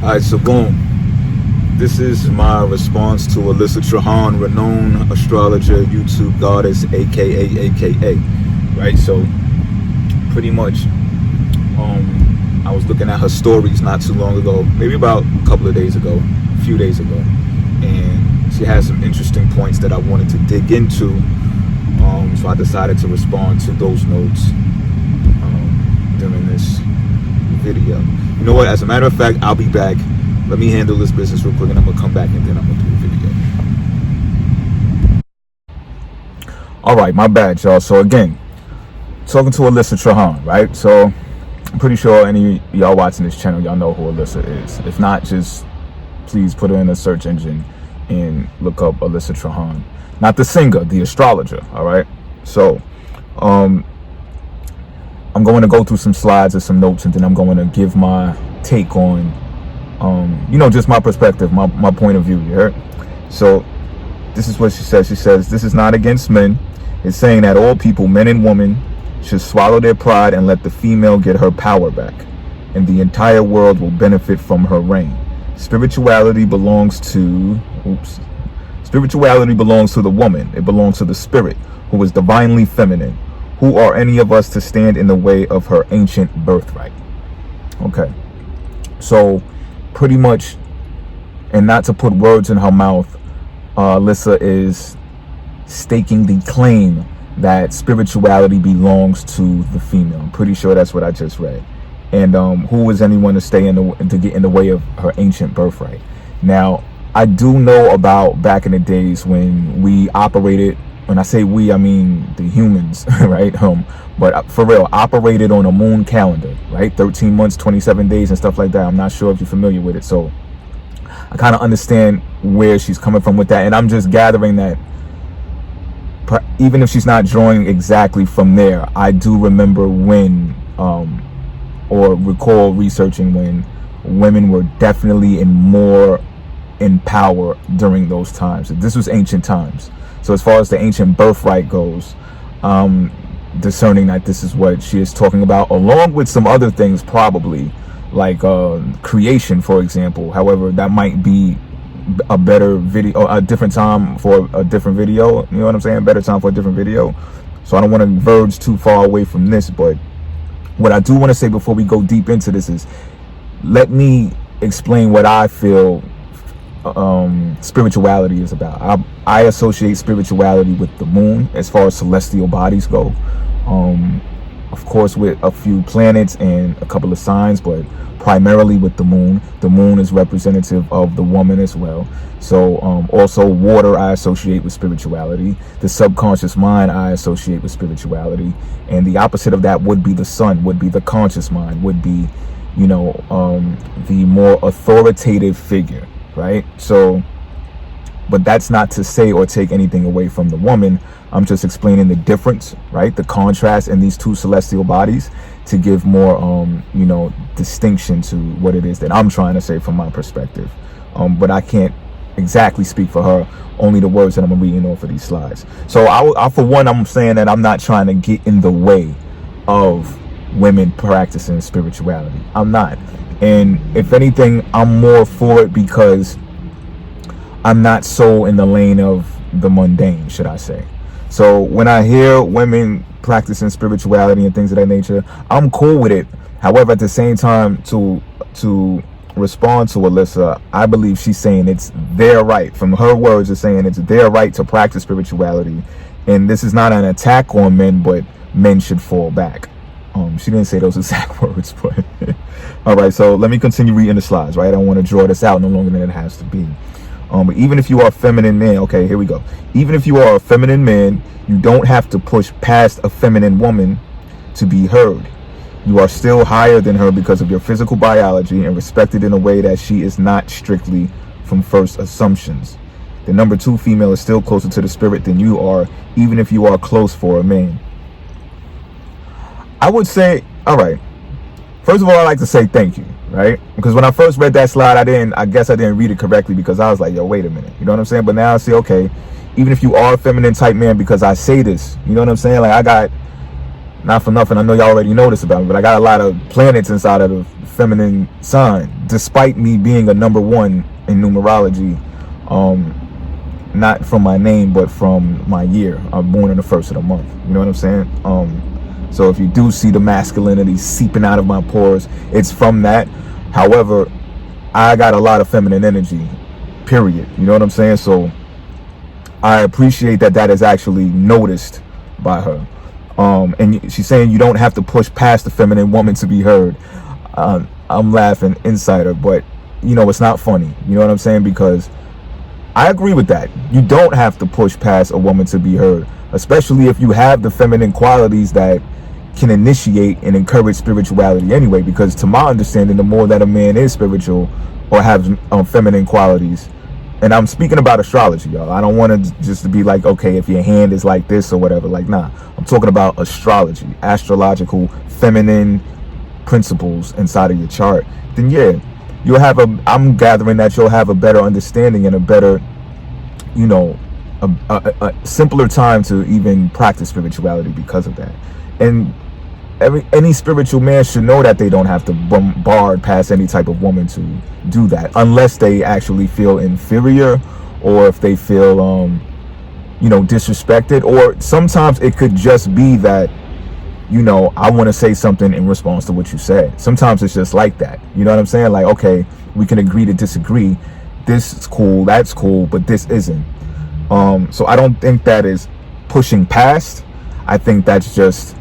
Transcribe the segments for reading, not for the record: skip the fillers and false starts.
Alright, so boom. This is my response to Alyssa Trahan, renowned astrologer, YouTube goddess, aka. Right? So pretty much I was looking at her stories not too long ago, maybe about a couple of days ago, a few days ago, and she has some interesting points that I wanted to dig into. So I decided to respond to those notes during this video. You know what? As a matter of fact, I'll be back. Let me handle this business real quick, and I'm gonna come back, and then I'm gonna do a video. All right, my bad, y'all. So again, talking to Alyssa Trahan, right? So I'm pretty sure any of y'all watching this channel, y'all know who Alyssa is. If not, just please put her in a search engine and look up Alyssa Trahan. Not the singer, the astrologer, all right? So I'm going to go through some slides or some notes, and then I'm going to give my take on, just my perspective, my point of view, you heard? So this is what she says. She says, this is not against men. It's saying that all people, men and women, should swallow their pride and let the female get her power back, and the entire world will benefit from her reign. Spirituality belongs to the woman. It belongs to the spirit, who is divinely feminine. Who are any of us to stand in the way of her ancient birthright? Okay. So pretty much, and not to put words in her mouth, Alyssa is staking the claim that spirituality belongs to the female. I'm pretty sure that's what I just read. And who is anyone to get in the way of her ancient birthright? Now, I do know about back in the days when we operated. When I say we, I mean the humans, right? But for real, operated on a moon calendar, right? 13 months, 27 days, and stuff like that. I'm not sure if you're familiar with it, so I kind of understand where she's coming from with that, and I'm just gathering that. Even if she's not drawing exactly from there, I do remember when, or recall researching when women were definitely more in power during those times. This was ancient times. So as far as the ancient birthright goes, discerning that this is what she is talking about, along with some other things probably, like creation, for example. However, that might be a better video, a different time for a different video. You know what I'm saying? Better time for a different video. So I don't want to verge too far away from this, but what I do want to say before we go deep into this is, let me explain what I feel spirituality is about. I associate spirituality with the moon as far as celestial bodies go. Of course, with a few planets and a couple of signs, but primarily with the moon. The moon is representative of the woman as well. So also water I associate with spirituality. The subconscious mind I associate with spirituality. And the opposite of that would be the sun, would be the conscious mind, would be, the more authoritative figure, right? So, but that's not to say or take anything away from the woman. I'm just explaining the difference, right? The contrast in these two celestial bodies to give more, distinction to what it is that I'm trying to say from my perspective. But I can't exactly speak for her, only the words that I'm reading off of these slides. So I for one, I'm saying that I'm not trying to get in the way of women practicing spirituality. I'm not. And if anything, I'm more for it because I'm not so in the lane of the mundane, should I say. So when I hear women practicing spirituality and things of that nature, I'm cool with it. However, at the same time, to respond to Alyssa, I believe she's saying it's their right. From her words, it's saying it's their right to practice spirituality. And this is not an attack on men, but men should fall back. She didn't say those exact words, but all right. So let me continue reading the slides, right? I don't want to draw this out no longer than it has to be. But even if you are a feminine man, okay, here we go. Even if you are a feminine man, you don't have to push past a feminine woman to be heard. You are still higher than her because of your physical biology and respected in a way that she is not strictly from first assumptions. The number 2 female is still closer to the spirit than you are, even if you are close for a man. I would say, all right, first of all, I like to say thank you, right? Because when I first read that slide, I guess I didn't read it correctly because I was like, yo, wait a minute. You know what I'm saying? But now I see, okay, even if you are a feminine type man, because I say this, you know what I'm saying? Like I got Not for nothing, I know y'all already know this about me, but I got a lot of planets inside of the feminine sign, despite me being a number 1 in numerology. Not from my name, but from my year. I'm born in the first of the month. You know what I'm saying? So if you do see the masculinity seeping out of my pores, it's from that. However, I got a lot of feminine energy, period. You know what I'm saying? So I appreciate that is actually noticed by her. And she's saying you don't have to push past the feminine woman to be heard. I'm laughing inside her, but you know, it's not funny. You know what I'm saying? Because I agree with that. You don't have to push past a woman to be heard, especially if you have the feminine qualities that can initiate and encourage spirituality anyway. Because to my understanding, the more that a man is spiritual or has feminine qualities, and I'm speaking about astrology, y'all. I don't want to just to be like, okay, if your hand is like this or whatever. Like, nah. I'm talking about astrology, astrological, feminine principles inside of your chart. Then yeah, you'll have I'm gathering that you'll have a better understanding and a better, you know, a simpler time to even practice spirituality because of that. And any spiritual man should know that they don't have to bombard past any type of woman to do that, unless they actually feel inferior, or if they feel you know, disrespected, or sometimes it could just be that, you know, I want to say something in response to what you said. Sometimes it's just like that. You know what I'm saying? Like, okay, we can agree to disagree. This is cool, that's cool, but this isn't. So I don't think that is pushing past. I think that's just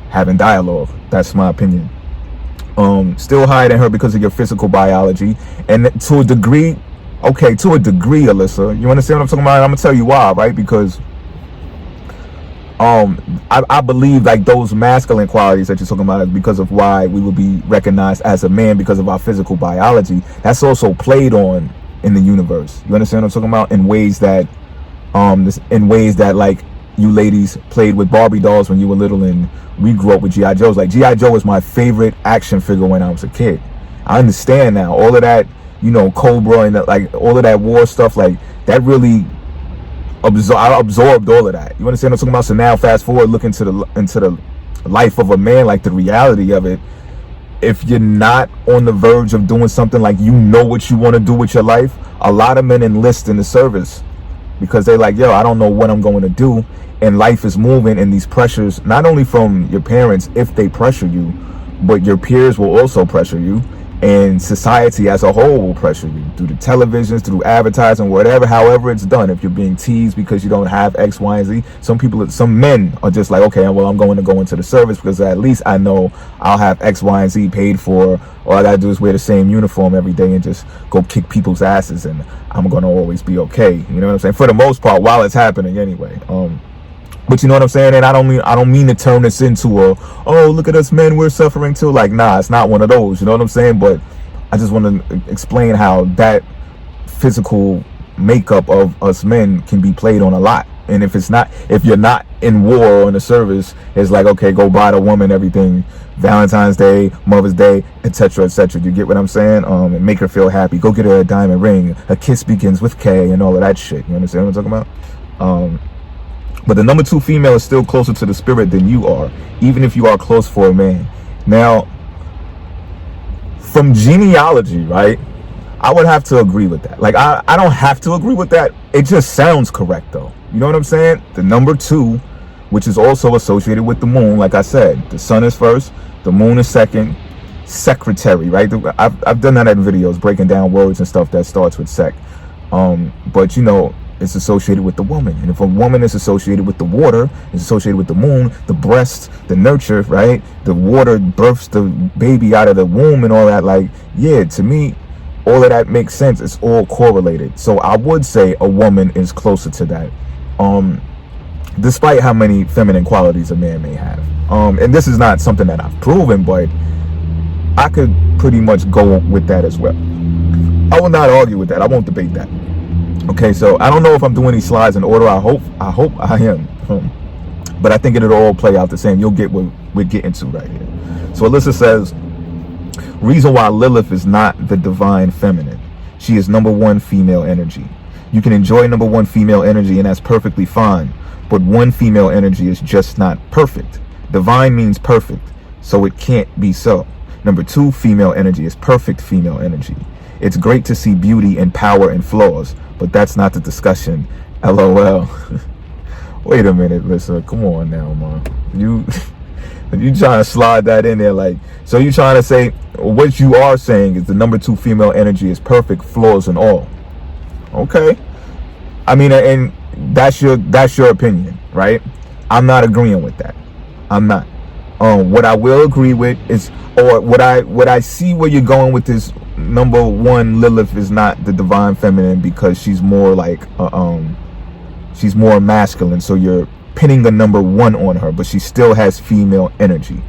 having dialogue. That's my opinion. Still higher than her because of your physical biology, and to a degree, okay, to a degree, Alyssa, you understand what I'm talking about? I'm gonna tell you why, right? Because I believe like those masculine qualities that you're talking about is because of why we will be recognized as a man because of our physical biology. That's also played on in the universe. You understand what I'm talking about? In ways that like you ladies played with Barbie dolls when you were little, and we grew up with G.I. Joes. Like, G.I. Joe was my favorite action figure when I was a kid. I understand now all of that, you know, Cobra and like all of that war stuff, like that really I absorbed all of that. You understand what I'm talking about? So now fast forward, look into the life of a man, like the reality of it. If you're not on the verge of doing something, like, you know what you want to do with your life, a lot of men enlist in the service because they're like, yo, I don't know what I'm going to do. And life is moving, and these pressures, not only from your parents if they pressure you, but your peers will also pressure you, and society as a whole will pressure you through the televisions, through advertising, whatever, however it's done. If you're being teased because you don't have X, Y, and Z, some men are just like, okay, well, I'm going to go into the service because at least I know I'll have X, Y, and Z paid for. All I gotta do is wear the same uniform every day and just go kick people's asses, and I'm gonna always be okay. You know what I'm saying? For the most part, while it's happening anyway. But you know what I'm saying? And I don't mean to turn this into oh, look at us men, we're suffering too. Like, nah, it's not one of those. You know what I'm saying? But I just want to explain how that physical makeup of us men can be played on a lot. And if you're not in war or in the service, it's like, okay, go buy the woman everything, Valentine's Day, Mother's Day, etc., etc. You get what I'm saying? And make her feel happy. Go get her a diamond ring. A kiss begins with K, and all of that shit. You understand what I'm talking about? But the number 2 female is still closer to the spirit than you are, even if you are close for a man. Now, from genealogy, right, I would have to agree with that. Like, I don't have to agree with that. It just sounds correct, though. You know what I'm saying? The number 2, which is also associated with the moon, like I said, the sun is first, the moon is second, secretary, right? I've done that in videos, breaking down words and stuff that starts with sec. But, you know, it's associated with the woman. And if a woman is associated with the water, it's associated with the moon, the breast, the nurture, right? The water births the baby out of the womb and all that. Like, yeah, to me, all of that makes sense. It's all correlated. So I would say a woman is closer to that. Despite how many feminine qualities a man may have. And this is not something that I've proven, but I could pretty much go with that as well. I will not argue with that. I won't debate that. Okay, so I don't know if I'm doing these slides in order. I hope I am. But I think it'll all play out the same. You'll get what we're getting to right here. So Alyssa says, reason why Lilith is not the divine feminine. She is number 1 female energy. You can enjoy number 1 female energy, and that's perfectly fine. But 1 female energy is just not perfect. Divine means perfect, so it can't be so. Number 2, female energy is perfect female energy. It's great to see beauty and power and flaws, but that's not the discussion. LOL. Wait a minute, Alyssa. Come on now, man. You trying to slide that in there, like, so you trying to say what you are saying is the number 2 female energy is perfect, flaws and all. Okay. I mean, and that's your opinion, right? I'm not agreeing with that. I'm not. What I will agree with is, or what I see where you're going with this, number 1, Lilith is not the divine feminine because she's more like she's more masculine, so you're pinning the number 1 on her, but she still has female energy.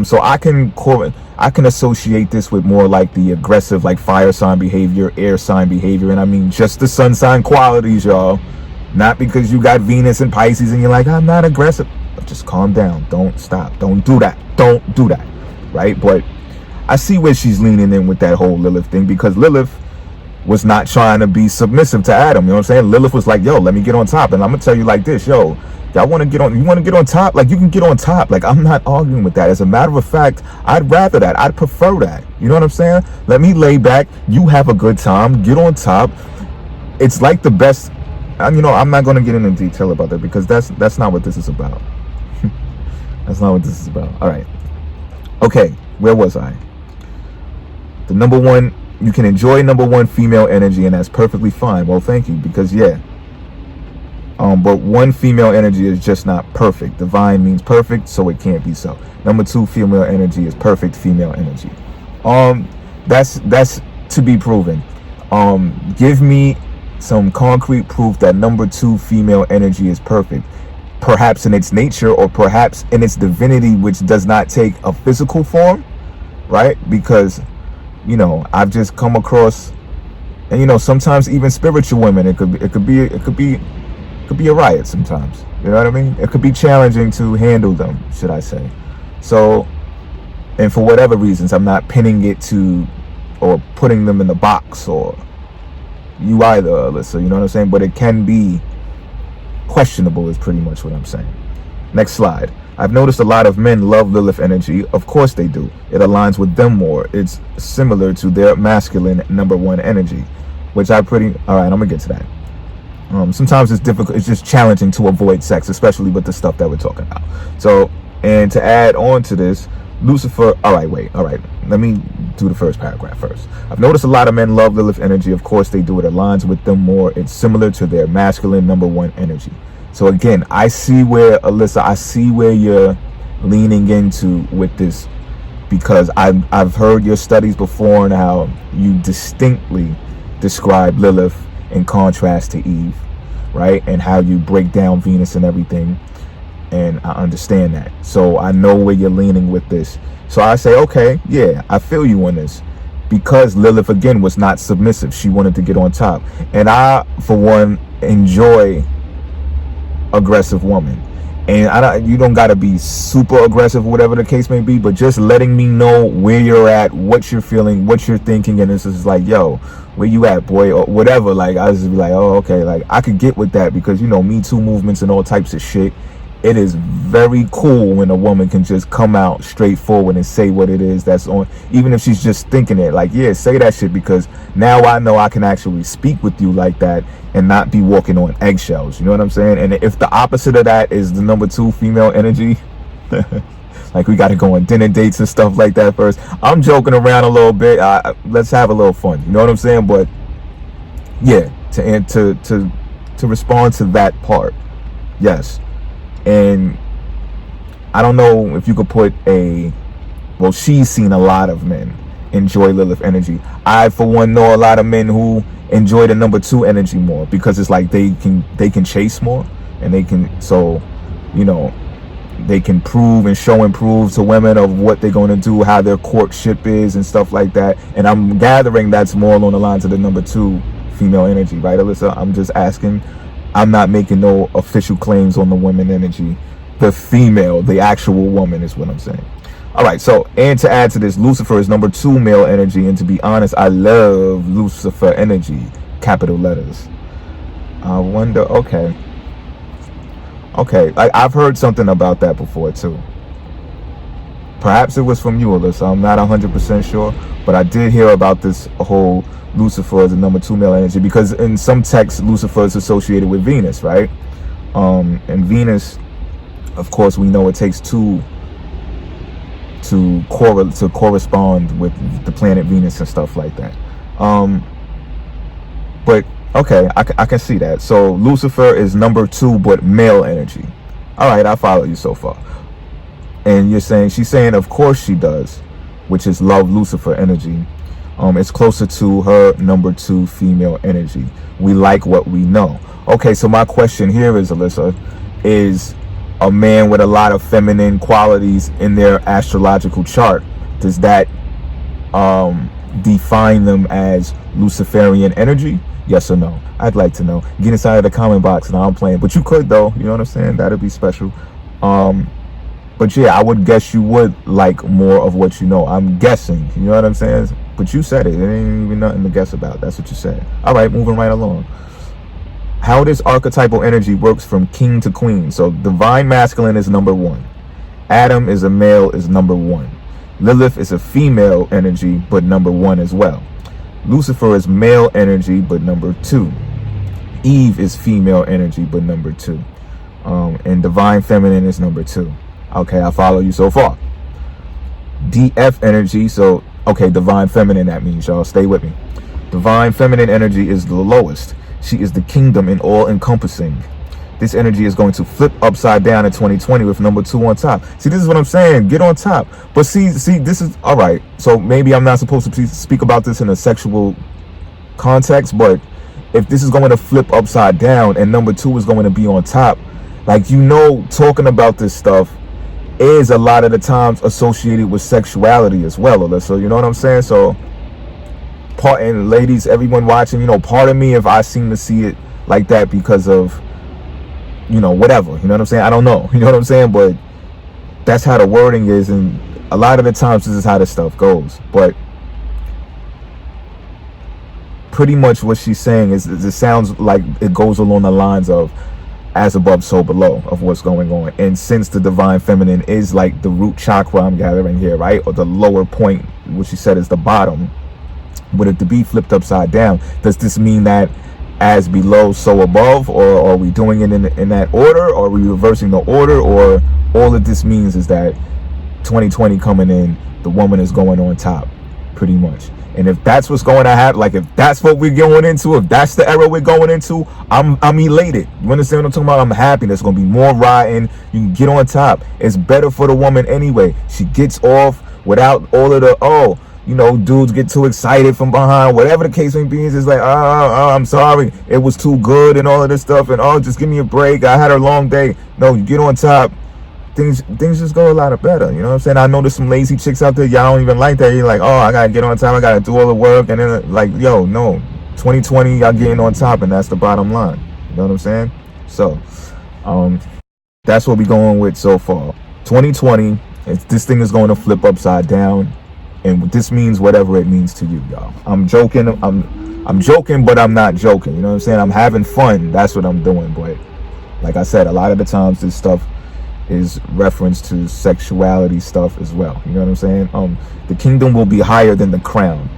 So I can associate this with more like the aggressive, like fire sign behavior, air sign behavior, and I mean just the sun sign qualities, y'all. Not because you got Venus and Pisces and you're like, I'm not aggressive. Just calm down. Don't stop. Don't do that. Don't do that. Right? But I see where she's leaning in with that whole Lilith thing, because Lilith was not trying to be submissive to Adam. You know what I'm saying? Lilith was like, yo, let me get on top. And I'm going to tell you like this, yo, y'all want to get on, you want to get on top? Like, you can get on top. Like, I'm not arguing with that. As a matter of fact, I'd rather that. I'd prefer that. You know what I'm saying? Let me lay back. You have a good time. Get on top. It's like the best. You know, I'm not going to get into detail about that because that's not what this is about. That's not what this is about. All right. Okay. Where was I? The number 1, you can enjoy number 1 female energy, and that's perfectly fine. Well, thank you, because yeah. But 1 female energy is just not perfect. Divine means perfect, so it can't be so. Number 2 female energy is perfect female energy. That's to be proven. Give me some concrete proof that number 2 female energy is perfect. Perhaps in its nature, or perhaps in its divinity, which does not take a physical form, right? Because, you know, I've just come across, and you know, sometimes even spiritual women, it could be a riot sometimes. You know what I mean? It could be challenging to handle them, should I say. So, and for whatever reasons, I'm not pinning it to, or putting them in the box, or you either, Alyssa, you know what I'm saying? But it can be questionable is pretty much what I'm saying. Next slide. I've noticed a lot of men love Lilith energy. Of course they do. It aligns with them more. It's similar to their masculine number 1 energy, which all right, I'm gonna get to that. Sometimes it's difficult, it's just challenging to avoid sex, especially with the stuff that we're talking about. So, and to add on to this, Lucifer, all right, let me do the first paragraph first. I've noticed a lot of men love Lilith energy. Of course they do. It aligns with them more. It's similar to their masculine number 1 energy. So again, I see where, Alyssa, I see where you're leaning into with this, because I've heard your studies before and how you distinctly describe Lilith in contrast to Eve, right? And how you break down Venus and everything. And I understand that. So I know where you're leaning with this. So I say, okay, yeah, I feel you on this. Because Lilith, again, was not submissive. She wanted to get on top. And I, for one, enjoy aggressive woman. And you don't got to be super aggressive, whatever the case may be, but just letting me know where you're at, what you're feeling, what you're thinking. And it's just like, yo, where you at, boy, or whatever. Like, I just be like, oh, okay. Like, I could get with that because, you know, Me Too movements and all types of shit. It is very cool when a woman can just come out straightforward and say what it is that's on, even if she's just thinking it. Like, yeah, say that shit, because now I know I can actually speak with you like that and not be walking on eggshells. You know what I'm saying? And if the opposite of that is the number 2 female energy, like we got to go on dinner dates and stuff like that first. I'm joking around a little bit. Let's have a little fun. You know what I'm saying? But yeah, to respond to that part, yes. And I don't know if you could put well, she's seen a lot of men enjoy Lilith energy. I, for one, know a lot of men who enjoy the number 2 energy more, because it's like they can chase more, and they can, so, you know, they can prove and show and prove to women of what they're going to do, how their courtship is and stuff like that. And I'm gathering that's more along the lines of the number 2 female energy, right, Alyssa? I'm just asking. I'm not making no official claims on the women energy. The female, the actual woman is what I'm saying. All right, so, and to add to this, Lucifer is number 2 male energy. And to be honest, I love Lucifer energy, capital letters. I wonder, okay. Okay, I've heard something about that before too. Perhaps it was from you, Alyssa. I'm not 100% sure, but I did hear about this whole Lucifer as a number 2 male energy, because in some texts Lucifer is associated with Venus, right? And Venus, of course, we know it takes two to correspond with the planet Venus and stuff like that. But okay, I can see that. So Lucifer is number 2, but male energy. All right, I follow you so far. And she's saying, of course she does, which is love Lucifer energy. It's closer to her number 2 female energy. We like what we know. Okay, so my question here is, Alyssa, is a man with a lot of feminine qualities in their astrological chart, does that define them as Luciferian energy? Yes or no? I'd like to know. Get inside of the comment box. Now I'm playing, but you could though. You know what I'm saying? That'd be special. But yeah, I would guess you would like more of what you know. I'm guessing. You know what I'm saying? But you said it. It ain't even nothing to guess about. That's what you said. All right, moving right along. How this archetypal energy works from king to queen. So divine masculine is number 1. Adam is a male, is number 1. Lilith is a female energy, but number 1 as well. Lucifer is male energy, but number 2. Eve is female energy, but number 2. And divine feminine is number 2. Okay, I follow you so far. DF energy, so okay, divine feminine, that means, y'all stay with me. Divine feminine energy is the lowest. She is the kingdom in all encompassing. This energy is going to flip upside down in 2020 with number 2 on top. See, this is what I'm saying. Get on top. But see, this is all right. So maybe I'm not supposed to speak about this in a sexual context, but if this is going to flip upside down and number 2 is going to be on top, like, talking about this stuff is a lot of the times associated with sexuality as well, Alyssa. You know what I'm saying? So, and ladies, everyone watching, pardon me if I seem to see it like that because of, whatever. You know what I'm saying? I don't know. You know what I'm saying? But that's how the wording is, and a lot of the times this is how this stuff goes. But pretty much what she's saying is, it sounds like it goes along the lines of as above, so below, of what's going on. And since the divine feminine is like the root chakra, I'm gathering here, right? Or the lower point, which she said is the bottom, but if the be flipped upside down, does this mean that as below, so above? Or are we doing it in that order? Or are we reversing the order? Or all that this means is that 2020 coming in, the woman is going on top, pretty much. And if that's what's going to happen, like if that's what we're going into, if that's the era we're going into, I'm elated. You understand what I'm talking about? I'm happy. There's going to be more riding. You can get on top. It's better for the woman anyway. She gets off without all of the, dudes get too excited from behind. Whatever the case may be, it's like, I'm sorry. It was too good and all of this stuff. And, just give me a break. I had a long day. No, you get on top. Things just go a lot better. You know what I'm saying? I know there's some lazy chicks out there. Y'all don't even like that. You're like, I gotta get on top. I gotta do all the work. And then like, no. 2020, y'all getting on top, and that's the bottom line. You know what I'm saying? So, that's what we going with so far. 2020, this thing is going to flip upside down, and this means whatever it means to you, y'all. I'm joking. I'm joking, but I'm not joking. You know what I'm saying? I'm having fun. That's what I'm doing. But like I said, a lot of the times this stuff is reference to sexuality stuff as well. You know what I'm saying? The kingdom will be higher than the crown.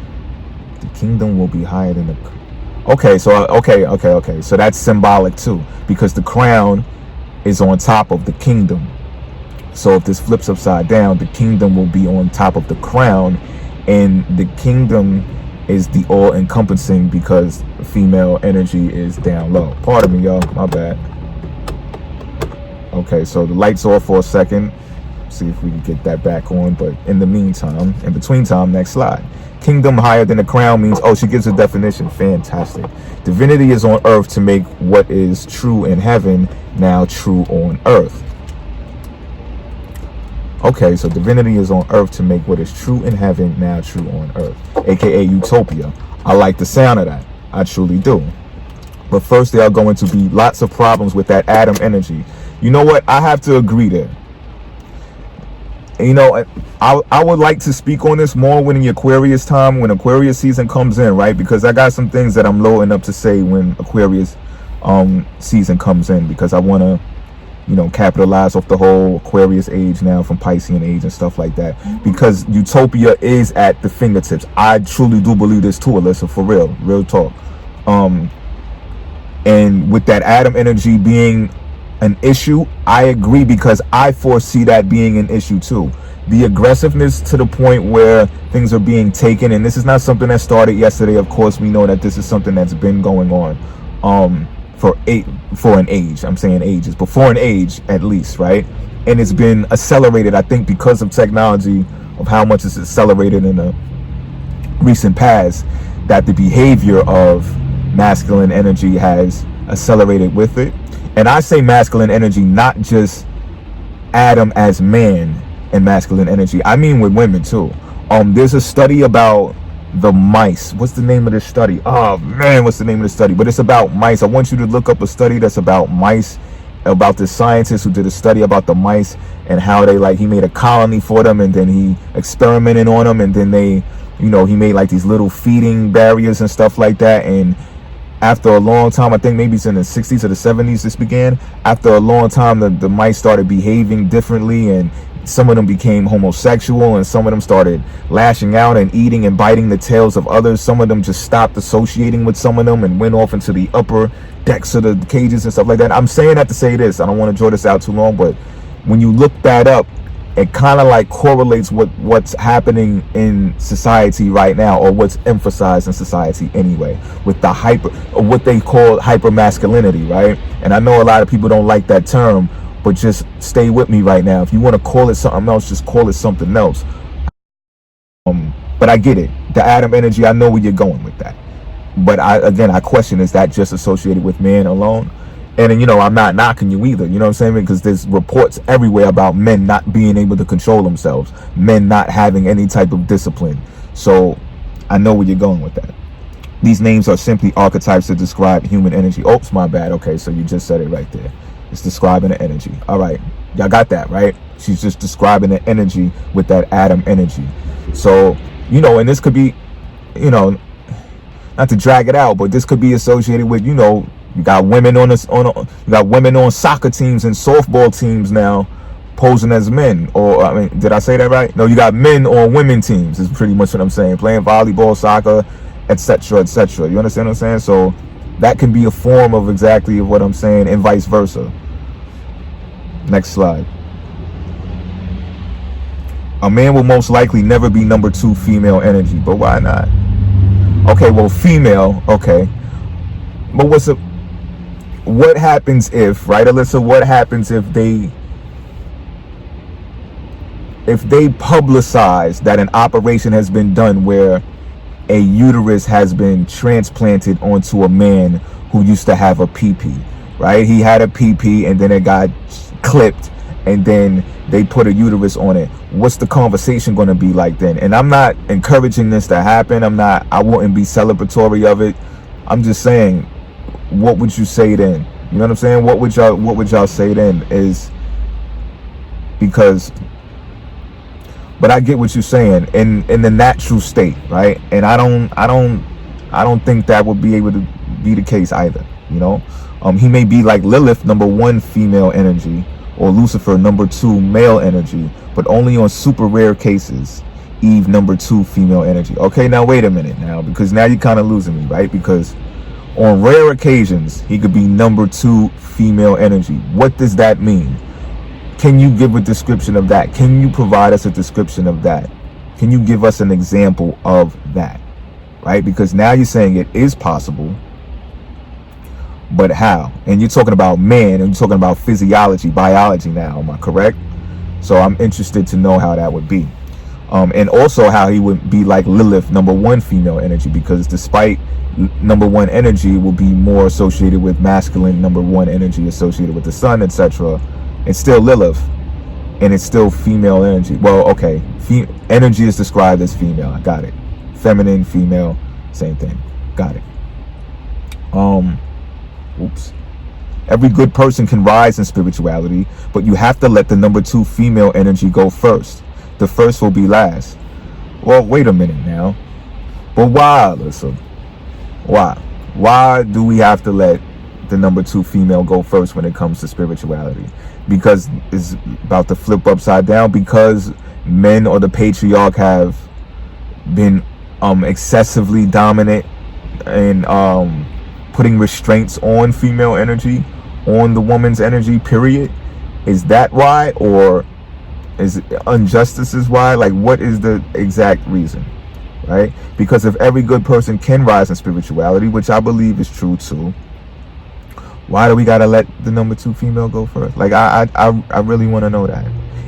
The kingdom will be higher than the... Okay, so that's symbolic too, because the crown is on top of the kingdom. So if this flips upside down, the kingdom will be on top of the crown, and the kingdom is the all-encompassing because female energy is down low. Pardon me, y'all. My bad. Okay, so the light's off for a second. See if we can get that back on. But in the meantime, in between time, next slide. Kingdom higher than the crown means, she gives a definition. Fantastic. Divinity is on earth to make what is true in heaven now true on earth. Okay, so divinity is on earth to make what is true in heaven now true on earth, aka utopia. I like the sound of that. I truly do. But first, there are going to be lots of problems with that Adam energy. You know what? I have to agree there. I would like to speak on this more when the Aquarius time, when Aquarius season comes in, right? Because I got some things that I'm loading up to say when Aquarius season comes in, because I want to capitalize off the whole Aquarius age now from Piscean age and stuff like that, because utopia is at the fingertips. I truly do believe this too, Alyssa, for real talk. And with that Adam energy being an issue, I agree, because I foresee that being an issue too. The aggressiveness to the point where things are being taken, and this is not something that started yesterday. Of course, we know that this is something that's been going on for an age. I'm saying ages, but for an age at least, right? And it's been accelerated, I think, because of technology, of how much it's accelerated in the recent past, that the behavior of masculine energy has accelerated with it. And I say masculine energy, not just Adam as man and masculine energy. I mean with women too. There's a study about the mice. What's the name of this study? Oh man, what's the name of the study? But it's about mice. I want you to look up a study that's about mice, about the scientist who did a study about the mice and how they, he made a colony for them, and then he experimented on them, and then he made like these little feeding barriers and stuff like that. And after a long time, I think maybe it's in the 60s or the 70s this began, after a long time the mice started behaving differently, and some of them became homosexual, and some of them started lashing out and eating and biting the tails of others. Some of them just stopped associating with some of them and went off into the upper decks of the cages and stuff like that. I'm saying that to say this. I don't want to draw this out too long, but when you look that up, it kind of correlates with what's happening in society right now, or what's emphasized in society anyway, with the what they call hyper masculinity, right? And I know a lot of people don't like that term, but just stay with me right now. If you want to call it something else, just call it something else. But I get it. The Adam energy, I know where you're going with that. But I question, is that just associated with man alone? And I'm not knocking you either, you know what I'm saying? Because there's reports everywhere about men not being able to control themselves, men not having any type of discipline. So I know where you're going with that. These names are simply archetypes to describe human energy. Oops, my bad. Okay, so you just said it right there. It's describing the energy. All right, y'all got that, right? She's just describing the energy with that Adam energy. So, and this could be, not to drag it out, but this could be associated with, you got women on soccer teams and softball teams now posing as men. Or did I say that right? No, you got men on women teams is pretty much what I'm saying. Playing volleyball, soccer, etc., etc. You understand what I'm saying? So that can be a form of exactly what I'm saying, and vice versa. Next slide. A man will most likely never be number 2 female energy, but why not? Okay, well, female, okay. But what happens if, right, Alyssa, what happens if they publicize that an operation has been done where a uterus has been transplanted onto a man who used to have a PP, right? He had a PP and then it got clipped and then they put a uterus on it. What's the conversation going to be like then? And I'm not encouraging this to happen. I wouldn't be celebratory of it. I'm just saying, what would you say then? You know what I'm saying? What would y'all say then? Is because, but I get what you're saying in the natural state, right? And I don't think that would be able to be the case either. He may be like Lilith, number 1 female energy, or Lucifer, number 2 male energy, but only on super rare cases, Eve, number 2 female energy. Okay, now wait a minute now, because now you're kind of losing me, right? Because on rare occasions, he could be number 2 female energy. What does that mean? Can you give a description of that? Can you provide us a description of that? Can you give us an example of that? Right? Because now you're saying it is possible, but how? And you're talking about man, and you're talking about physiology, biology now, am I correct? So I'm interested to know how that would be. And also how he would be like Lilith, number 1 female energy, because despite number 1 energy will be more associated with masculine, number 1 energy associated with the sun, etc. It's still Lilith, and it's still female energy. Well, okay, energy is described as female. I got it. Feminine, female, same thing. Got it. Oops. Every good person can rise in spirituality, but you have to let the number 2 female energy go first. The first will be last. Well, wait a minute now. But why, Alyssa? Why? Why do we have to let the number 2 female go first when it comes to spirituality? because it's about to flip upside down, because men or the patriarch have been excessively dominant and putting restraints on female energy, on the woman's energy, period? Is that why? Or is injustice is why? Like, what is the exact reason, right? Because if every good person can rise in spirituality, which I believe is true too, why do we gotta let the number 2 female go first? Like, I really want to know that.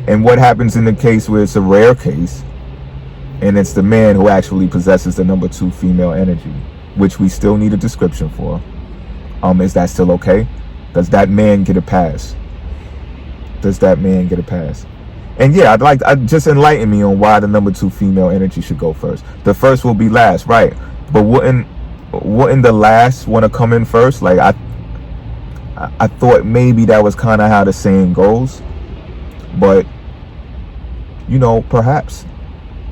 And what happens in the case where it's a rare case and it's the man who actually possesses the number 2 female energy, which we still need a description for? Is that still okay? Does that man get a pass? Does that man get a pass? And yeah, I'd just enlighten me on why the number 2 female energy should go first. The first will be last, right? But wouldn't the last want to come in first? Like, I thought maybe that was kind of how the saying goes, but you know, perhaps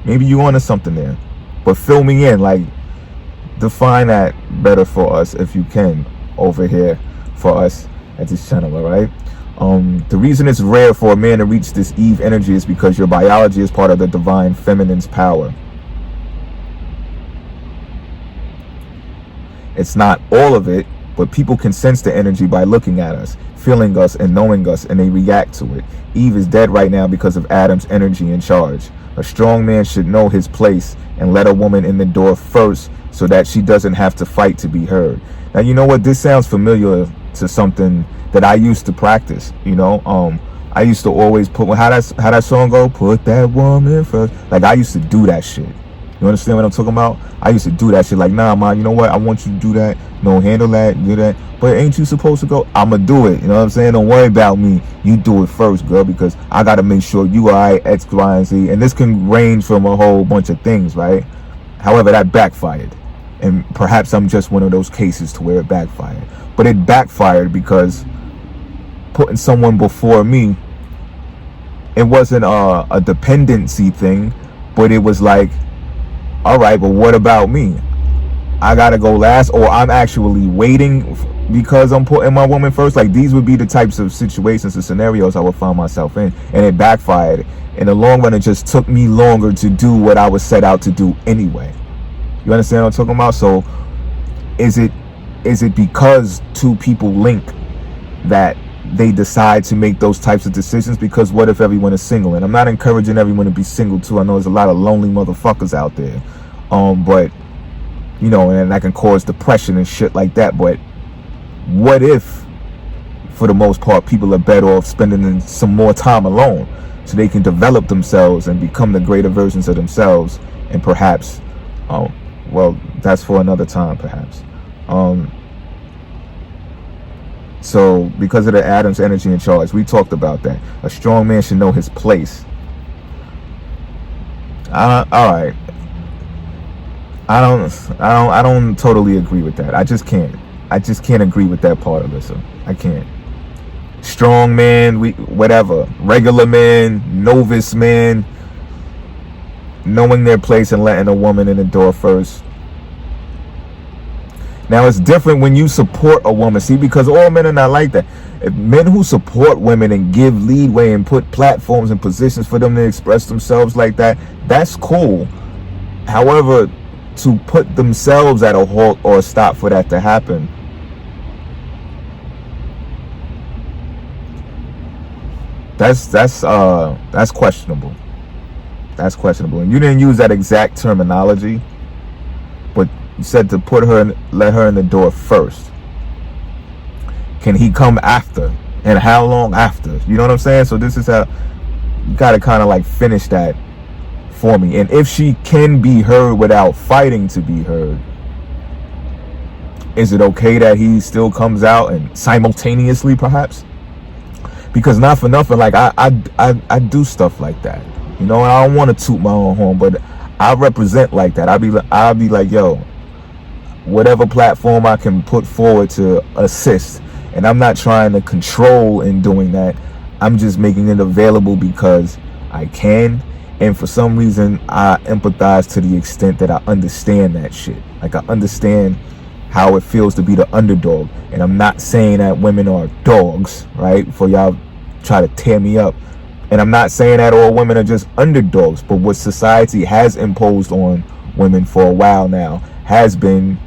maybe you onto something there. But fill me in, like, define that better for us if you can over here for us at this channel, all right? The reason it's rare for a man to reach this Eve energy is because your biology is part of the divine feminine's power. It's not all of it, but people can sense the energy by looking at us, feeling us, and knowing us, and they react to it. Eve is dead right now because of Adam's energy in charge. A strong man should know his place and let a woman in the door first so that she doesn't have to fight to be heard. Now, you know what? This sounds familiar to something that I used to practice, you know? I used to always put, how that song go? Put that woman first. Like, I used to do that shit. You understand what I'm talking about? I used to do that shit. Like, nah, man, you know what? I want you to do that. No, handle that, do that. But ain't you supposed to go? I'ma do it. You know what I'm saying? Don't worry about me. You do it first, girl, because I got to make sure you are right, X, Y, and Z. And this can range from a whole bunch of things, right? However, that backfired. And perhaps I'm just one of those cases to where it backfired. But it backfired because putting someone before me, it wasn't a dependency thing, but it was like, all right, but what about me? I gotta go last, or I'm actually waiting because I'm putting my woman first. Like, these would be the types of situations and scenarios I would find myself in, and it backfired. In the long run, it just took me longer to do what I was set out to do anyway. You understand what I'm talking about? So is it because 2 people link that they decide to make those types of decisions? Because what if everyone is single? And I'm not encouraging everyone to be single too. I know there's a lot of lonely motherfuckers out there. But you know, and that can cause depression and shit like that. But what if, for the most part, people are better off spending some more time alone so they can develop themselves and become the greater versions of themselves? And perhaps, well, that's for another time, perhaps. So because of the Adam's energy in charge, we talked about that. A strong man should know his place. All right. I don't totally agree with that. I just can't agree with that part, Alyssa. I can't. Strong man, whatever. Regular man, novice man, knowing their place and letting a woman in the door first. Now, it's different when you support a woman. See, because all men are not like that. If men who support women and give leadway and put platforms and positions for them to express themselves like that, that's cool. However, to put themselves at a halt or a stop for that to happen, that's questionable. That's questionable. And you didn't use that exact terminology, but you said to let her in the door first. Can he come after? And how long after? You know what I'm saying? So this is how you gotta kind of like finish that for me. And if she can be heard without fighting to be heard, is it okay that he still comes out and simultaneously, perhaps? Because not for nothing, like I do stuff like that, you know. And I don't want to toot my own horn, but I represent like that. I'll be like, yo, whatever platform I can put forward to assist, and I'm not trying to control in doing that. I'm just making it available because I can. And for some reason, I empathize to the extent that I understand that shit. Like, I understand how it feels to be the underdog. And I'm not saying that women are dogs, right? For y'all try to tear me up. And I'm not saying that all women are just underdogs, but what society has imposed on women for a while now has been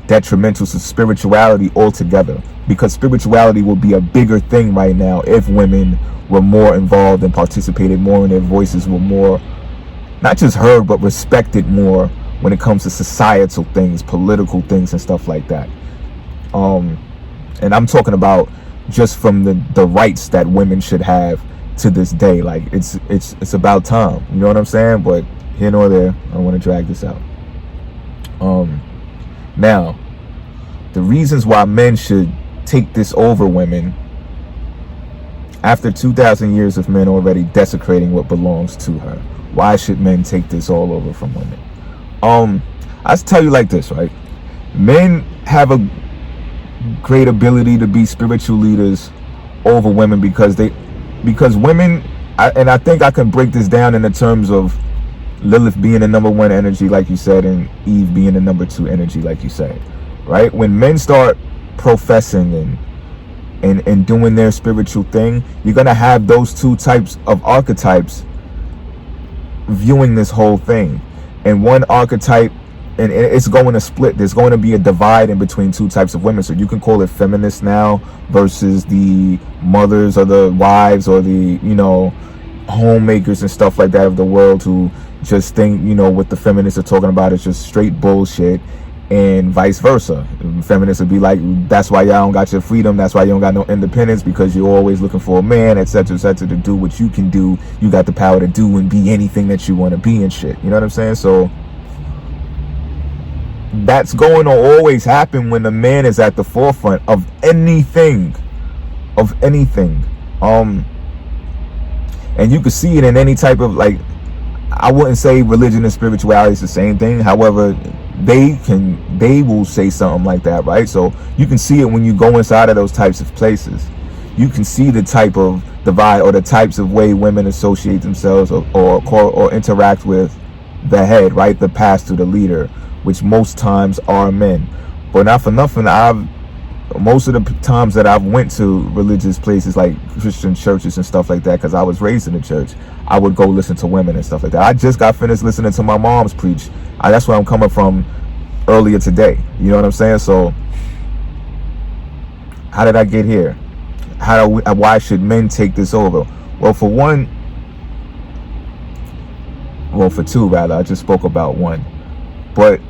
detrimental to spirituality altogether, because spirituality will be a bigger thing right now if women were more involved and participated more, and their voices were more not just heard but respected more when it comes to societal things, political things, and stuff like that. And I'm talking about just from the rights that women should have to this day. Like it's about time, you know what I'm saying? But here nor there, I don't want to drag this out. Now, the reasons why men should take this over women after 2,000 years of men already desecrating what belongs to her. Why should men take this all over from women? I'll tell you like this, right? Men have a great ability to be spiritual leaders over women because women, I think I can break this down in the terms of Lilith being the number one energy, like you said, and Eve being the number two energy, like you said, right? When men start professing and doing their spiritual thing, you're gonna have those two types of archetypes viewing this whole thing. And one archetype, and it's going to split. There's going to be a divide in between two types of women. So you can call it feminists now versus the mothers or the wives or the, homemakers and stuff like that of the world, who just think, what the feminists are talking about is just straight bullshit, and vice versa. Feminists would be like, that's why y'all don't got your freedom, that's why you don't got no independence, because you're always looking for a man, etc., to do what you can do. You got the power to do and be anything that you want to be and shit. You know what I'm saying? So that's going to always happen when the man is at the forefront of anything. And you can see it in any type of, like, I wouldn't say religion and spirituality is the same thing. However, they will say something like that, right? So you can see it when you go inside of those types of places. You can see the type of divide or the types of way women associate themselves or interact with the head, right? The pastor, the leader, which most times are men. But not for nothing, most of the times that I've went to religious places like Christian churches and stuff like that, because I was raised in the church, I would go listen to women and stuff like that. I just got finished listening to my mom's preach. That's where I'm coming from earlier today. You know what I'm saying? So how did I get here? Why should men take this over? Well, for two rather. I just spoke about one. But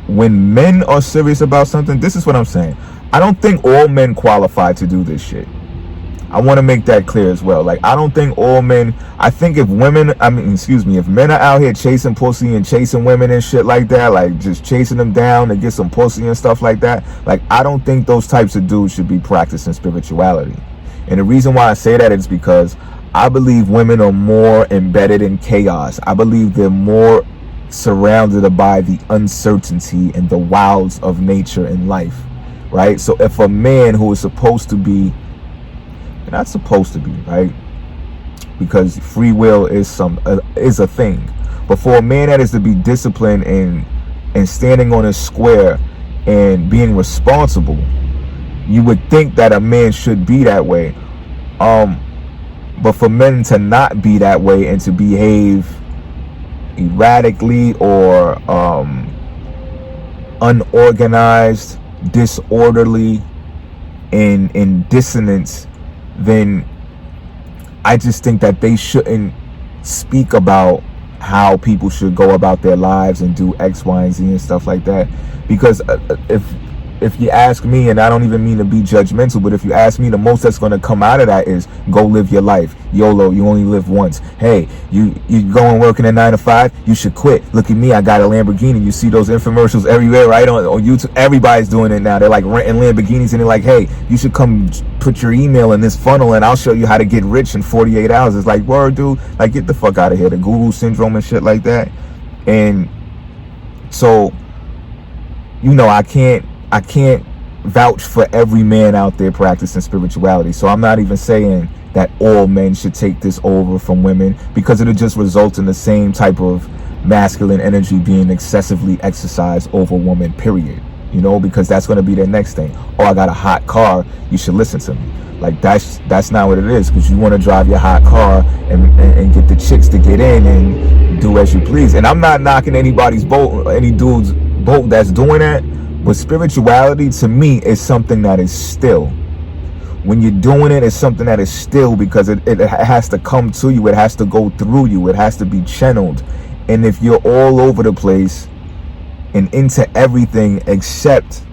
when men are serious about something, this is what I'm saying. I don't think all men qualify to do this shit. I want to make that clear as well. Like, I don't think all men, I think if men are out here chasing pussy and chasing women and shit like that, like just chasing them down to get some pussy and stuff like that, like, I don't think those types of dudes should be practicing spirituality. And the reason why I say that is because I believe women are more embedded in chaos. I believe they're more surrounded by the uncertainty and the wilds of nature and life, right? So if a man who is supposed to be, not supposed to be, right, because free will is a thing, but for a man that is to be disciplined and standing on his square and being responsible, you would think that a man should be that way. But for men to not be that way and to behave erratically or unorganized, disorderly, in dissonance, then I just think that they shouldn't speak about how people should go about their lives and do X, Y, and Z and stuff like that. Because if you ask me, and I don't even mean to be judgmental, but if you ask me, the most that's going to come out of that is go live your life. YOLO, you only live once. Hey, you go and work in a 9 to 5, you should quit. Look at me, I got a Lamborghini. You see those infomercials everywhere, right? On YouTube, everybody's doing it now. They're like renting Lamborghinis, and they're like, hey, you should come put your email in this funnel and I'll show you how to get rich in 48 hours. It's like, word, dude, like, get the fuck out of here. The Google syndrome and shit like that. And so, I can't vouch for every man out there practicing spirituality. So I'm not even saying that all men should take this over from women, because it'll just result in the same type of masculine energy being excessively exercised over women, period. you know, because that's going to be their next thing. Oh, I got a hot car, you should listen to me. Like, that's not what it is, because you want to drive your hot car and get the chicks to get in and do as you please. And I'm not knocking anybody's boat, any dude's boat that's doing that, but spirituality to me is something that is still. When you're doing it, it's something that is still, because it has to come to you, it has to go through you, it has to be channeled. And if you're all over the place and into everything except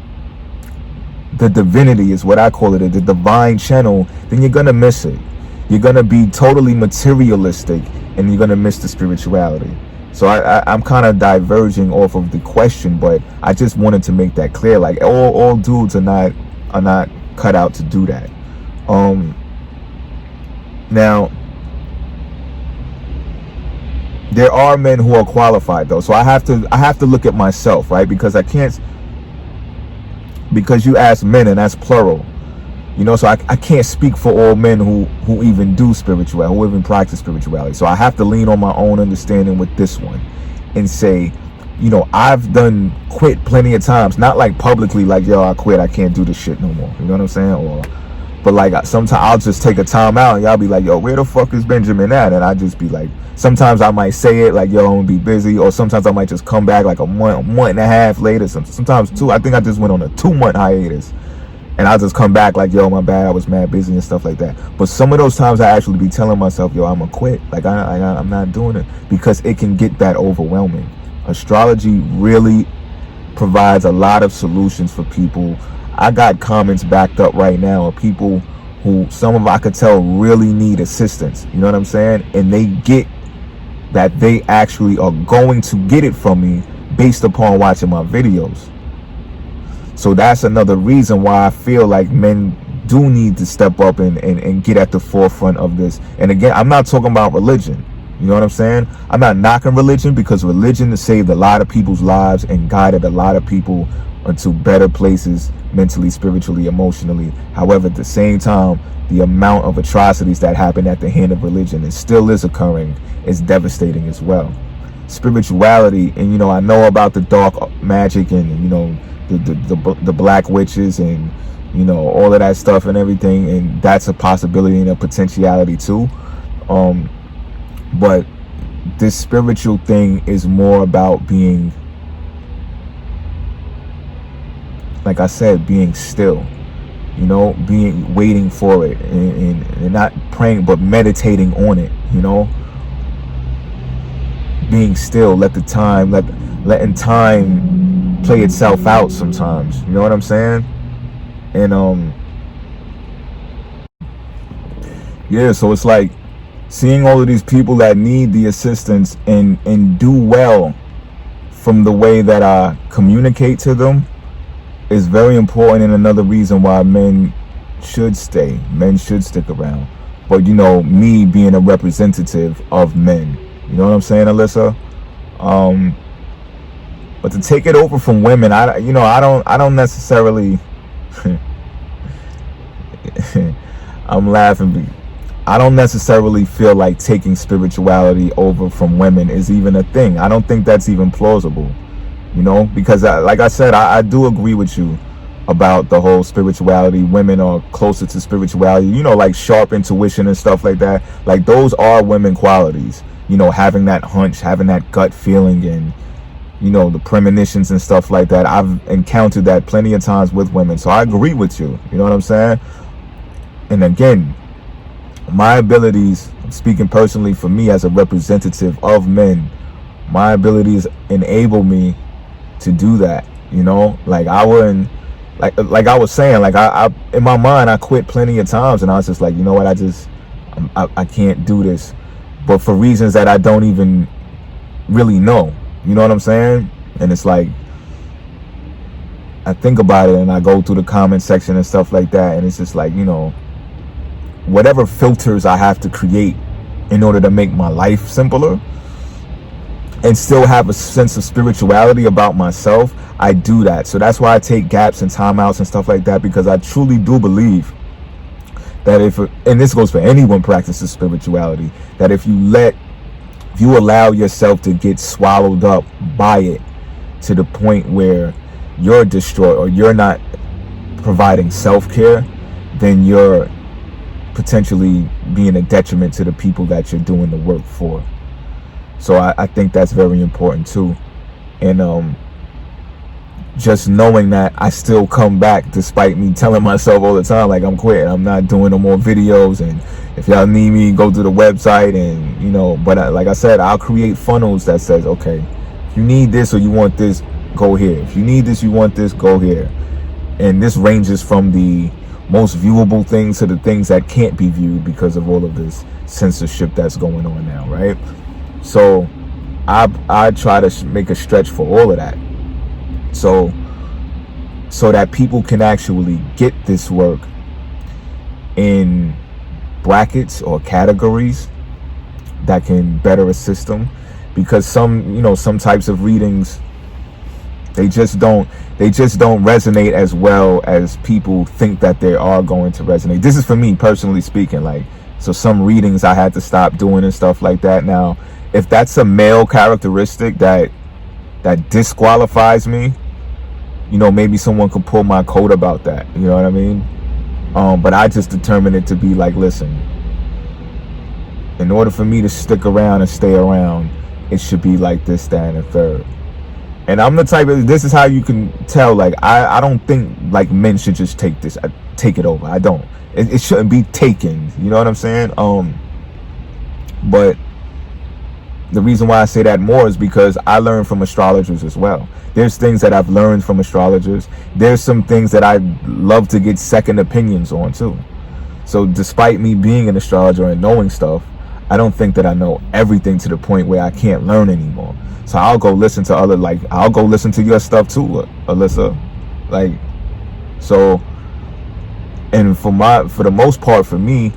the divinity, is what I call it, the divine channel, then you're gonna miss it. You're gonna be totally materialistic, and you're gonna miss the spirituality. So I'm kind of diverging off of the question, but I just wanted to make that clear. Like, all dudes are not cut out to do that. Now, there are men who are qualified though, so I have to look at myself, right? Because I can't, because you ask men, and that's plural, you know, so I can't speak for all men who even do spirituality, who even practice spirituality. So I have to lean on my own understanding with this one and say, you know, I've done quit plenty of times, not like publicly, like, yo, I quit, I can't do this shit no more, you know what I'm saying? But like, sometimes I'll just take a time out and y'all be like, yo, where the fuck is Benjamin at? And I just be like, sometimes I might say it like, yo, I'm gonna be busy, or sometimes I might just come back like a month and a half later, sometimes 2. I think I just went on a 2-month hiatus, and I'll just come back like, yo, my bad, I was mad busy and stuff like that. But some of those times I actually be telling myself, yo, I'm gonna quit, like I'm not doing it, because it can get that overwhelming. Astrology really provides a lot of solutions for people. I got comments backed up right now of people who, some of I could tell, really need assistance, you know what I'm saying? And they get that they actually are going to get it from me based upon watching my videos. So that's another reason why I feel like men do need to step up and get at the forefront of this. And again, I'm not talking about religion, you know what I'm saying? I'm not knocking religion, because religion has saved a lot of people's lives and guided a lot of people into better places, mentally, spiritually, emotionally. However, at the same time, the amount of atrocities that happen at the hand of religion, and still is occurring, is devastating as well. Spirituality, and you know, I know about the dark magic, and you know, the black witches, and you know, all of that stuff and everything, and that's a possibility and a potentiality too. But this spiritual thing is more about being, like I said, being still, you know, waiting for it, and not praying, but meditating on it, you know, being still, letting time play itself out sometimes, you know what I'm saying? And yeah, so it's like seeing all of these people that need the assistance and do well from the way that I communicate to them is very important, and another reason why men should stick around. But you know, me being a representative of men, you know what I'm saying, Alyssa? But to take it over from women, I don't necessarily I'm laughing. I don't necessarily feel like taking spirituality over from women is even a thing. I don't think that's even plausible. You know, because like I said, I do agree with you about the whole spirituality. Women are closer to spirituality, you know, like sharp intuition and stuff like that. Like, those are women qualities, you know, having that hunch, having that gut feeling, and you know, the premonitions and stuff like that. I've encountered that plenty of times with women, so I agree with you, you know what I'm saying? And again, my abilities, speaking personally for me as a representative of men, my abilities enable me to do that, you know? Like, I wouldn't, like I was saying, like I in my mind, I quit plenty of times, and I was just like, you know what, I can't do this, but for reasons that I don't even really know, you know what I'm saying? And it's like, I think about it and I go through the comment section and stuff like that, and it's just like, you know, whatever filters I have to create in order to make my life simpler and still have a sense of spirituality about myself, I do that. So that's why I take gaps and timeouts and stuff like that, because I truly do believe that and this goes for anyone practices spirituality, that if you allow yourself to get swallowed up by it to the point where you're destroyed or you're not providing self-care, then you're potentially being a detriment to the people that you're doing the work for. So I think that's very important too. And just knowing that I still come back despite me telling myself all the time, like, I'm quitting, I'm not doing no more videos, and if y'all need me, go to the website, and but like I said, I'll create funnels that says, okay, if you need this or you want this, go here. If you need this, you want this, go here. And this ranges from the most viewable things to the things that can't be viewed because of all of this censorship that's going on now, right? So I try to make a stretch for all of that, so that people can actually get this work in brackets or categories that can better assist them. Because some types of readings, they just don't resonate as well as people think that they are going to resonate. This is for me personally speaking. Like, so some readings I had to stop doing and stuff like that. Now, if that's a male characteristic that disqualifies me, maybe someone could pull my coat about that. You know what I mean? But I just determined it to be like, listen, in order for me to stick around and stay around, it should be like this, that, and a third. And I'm the type of, this is how you can tell, like, I don't think like men should just take it over. I don't. It shouldn't be taken. You know what I'm saying? But the reason why I say that more is because I learn from astrologers as well. There's things that I've learned from astrologers. There's some things that I love to get second opinions on too. So despite me being an astrologer and knowing stuff, I don't think that I know everything to the point where I can't learn anymore. So I'll go listen to I'll go listen to your stuff too, Alyssa. Like, so, and for the most part, for me,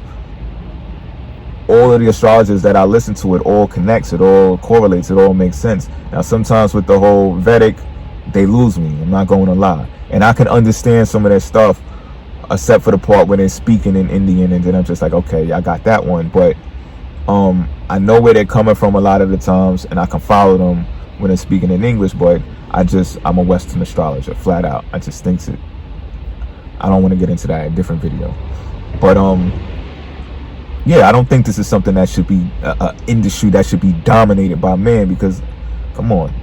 all of the astrologers that I listen to, it all connects, it all correlates, it all makes sense. Now, sometimes with the whole Vedic, they lose me. I'm not going to lie. And I can understand some of their stuff, except for the part where they're speaking in Indian, and then I'm just like, okay, I got that one. But I know where they're coming from a lot of the times, and I can follow them when they're speaking in English, but I'm a Western astrologer, flat out. I just think it. I don't want to get into that in a different video. But yeah, I don't think this is something that should be an industry that should be dominated by men, because, come on,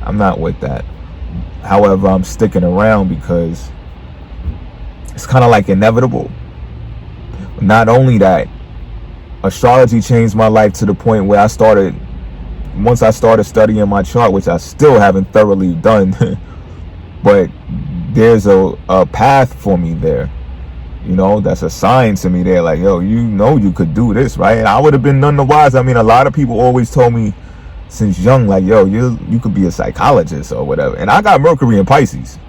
I'm not with that. However, I'm sticking around because it's kind of like inevitable. Not only that, astrology changed my life to the point where once I started studying my chart, which I still haven't thoroughly done, but there's a path for me there. That's a sign to me there, like, yo, you could do this, right? And I would have been none the wiser. I mean, a lot of people always told me since young, like, yo, you could be a psychologist or whatever. And I got Mercury in Pisces.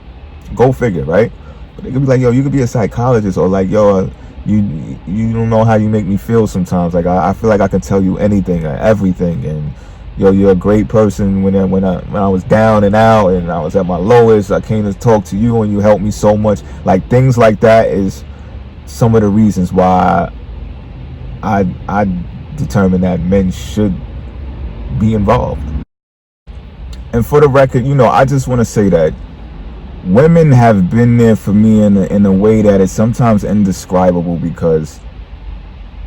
Go figure, right? But they could be like, yo, you could be a psychologist, or like, yo, you don't know how you make me feel sometimes. Like, I feel like I can tell you anything, everything, and yo, you're a great person. When I was down and out and I was at my lowest, I came to talk to you and you helped me so much. Like, things like that is some of the reasons why I determined that men should be involved. And for the record, I just want to say that women have been there for me in a way that is sometimes indescribable, because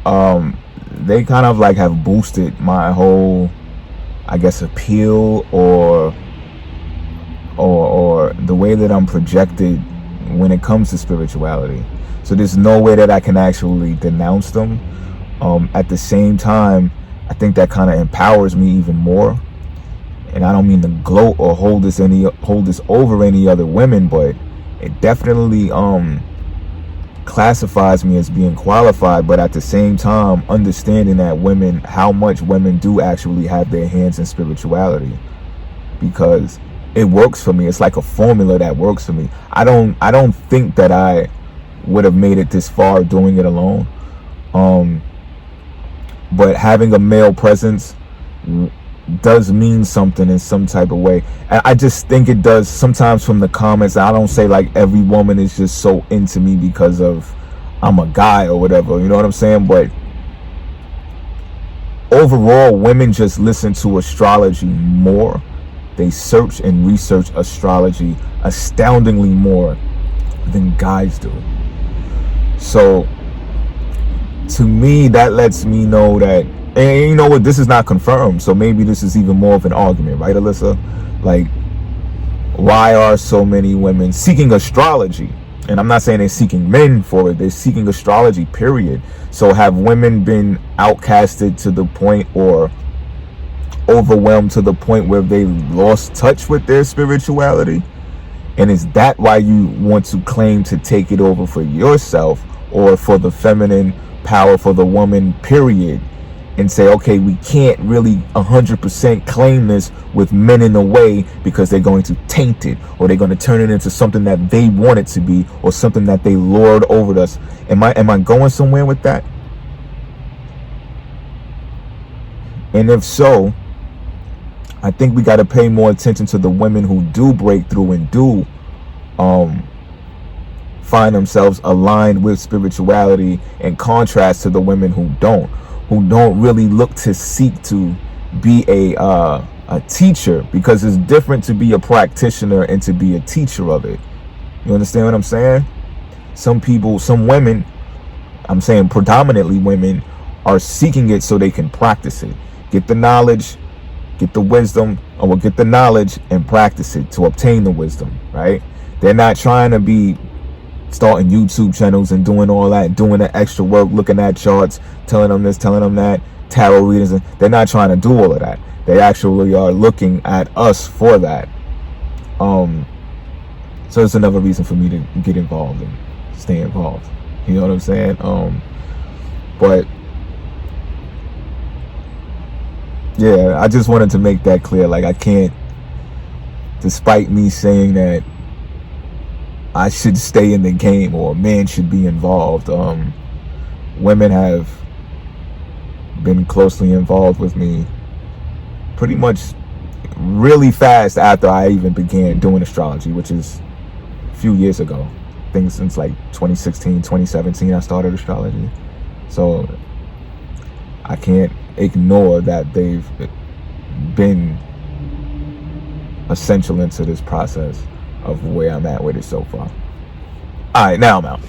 they kind of like have boosted my whole, I guess, appeal or the way that I'm projected when it comes to spirituality. So there's no way that I can actually denounce them. At the same time, I think that kind of empowers me even more. And I don't mean to gloat or hold this over any other women, but it definitely classifies me as being qualified. But at the same time, understanding that how much women do actually have their hands in spirituality, because it works for me. It's like a formula that works for me. I don't think that I would have made it this far doing it alone. But having a male presence does mean something in some type of way. And I just think it does sometimes from the comments. I don't say like every woman is just so into me because of I'm a guy or whatever, you know what I'm saying? But overall, women just listen to astrology more they search and research astrology astoundingly more than guys do. So to me, that lets me know that, and you know what, this is not confirmed, so maybe this is even more of an argument, right, Alyssa? Like, why are so many women seeking astrology? And I'm not saying they're seeking men for it, they're seeking astrology, period. So have women been outcasted to the point, or overwhelmed to the point where they lost touch with their spirituality? And is that why you want to claim to take it over for yourself, or for the feminine power, for the woman, period, and say, okay, we can't really 100% claim this with men in the way, because they're going to taint it, or they're going to turn it into something that they want it to be, or something that they lord over us? Am I going somewhere with that? And if so, I think we got to pay more attention to the women who do break through and do find themselves aligned with spirituality, in contrast to the women who don't really look to seek to be a teacher, because it's different to be a practitioner and to be a teacher of it. You understand what I'm saying? Some people, some women, I'm saying predominantly women, are seeking it so they can practice it, get the knowledge, get the wisdom, or get the knowledge and practice it to obtain the wisdom, right? They're not trying to be starting YouTube channels and doing all that, doing the extra work, looking at charts, telling them this, telling them that, tarot readings. They're not trying to do all of that. They actually are looking at us for that. So it's another reason for me to get involved and stay involved. You know what I'm saying? But yeah, I just wanted to make that clear. Like, I can't, despite me saying that I should stay in the game, or men should be involved, women have been closely involved with me pretty much really fast after I even began doing astrology, which is a few years ago. I think since like 2016, 2017 I started astrology. So I can't ignore that they've been essential into this process of where I'm at with it so far. All right, now I'm out.